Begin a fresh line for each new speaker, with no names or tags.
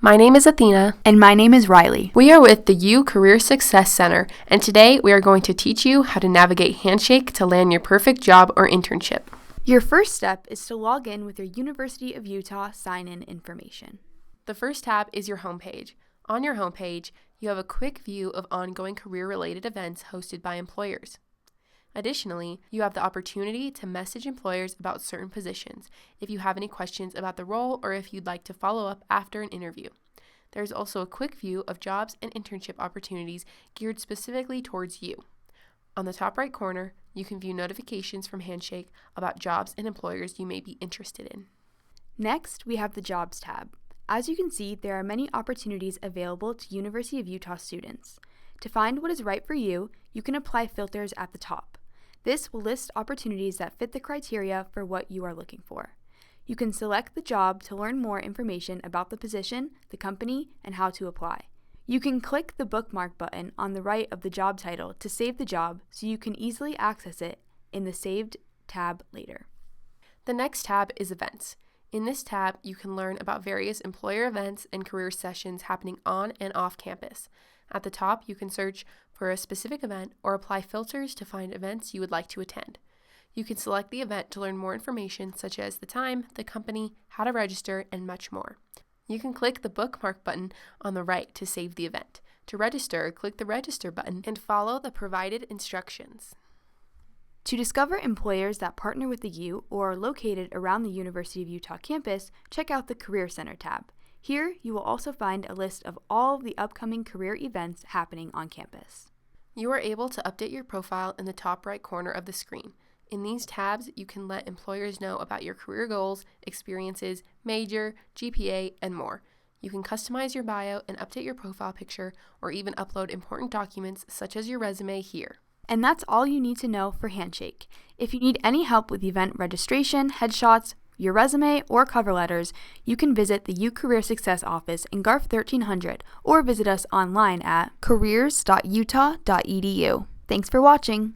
My name is Athena.
And my name is Riley.
We are with the U Career Success Center, and today we are going to teach you how to navigate Handshake to land your perfect job or internship.
Your first step is to log in with your University of Utah sign-in information.
The first tab is your homepage. On your homepage, you have a quick view of ongoing career-related events hosted by employers. Additionally, you have the opportunity to message employers about certain positions if you have any questions about the role or if you'd like to follow up after an interview. There's also a quick view of jobs and internship opportunities geared specifically towards you. On the top right corner, you can view notifications from Handshake about jobs and employers you may be interested in.
Next, we have the Jobs tab. As you can see, there are many opportunities available to University of Utah students. To find what is right for you, you can apply filters at the top. This will list opportunities that fit the criteria for what you are looking for. You can select the job to learn more information about the position, the company, and how to apply. You can click the bookmark button on the right of the job title to save the job so you can easily access it in the Saved tab later.
The next tab is Events. In this tab, you can learn about various employer events and career sessions happening on and off campus. At the top, you can search for a specific event or apply filters to find events you would like to attend. You can select the event to learn more information such as the time, the company, how to register, and much more. You can click the bookmark button on the right to save the event. To register, click the Register button and follow the provided instructions.
To discover employers that partner with the U or are located around the University of Utah campus, check out the Career Center tab. Here, you will also find a list of all of the upcoming career events happening on campus.
You are able to update your profile in the top right corner of the screen. In these tabs, you can let employers know about your career goals, experiences, major, GPA, and more. You can customize your bio and update your profile picture or even upload important documents such as your resume here.
And that's all you need to know for Handshake. If you need any help with event registration, headshots, your resume, or cover letters, you can visit the U Career Success office in Garf 1300 or visit us online at careers.utah.edu. Thanks for watching.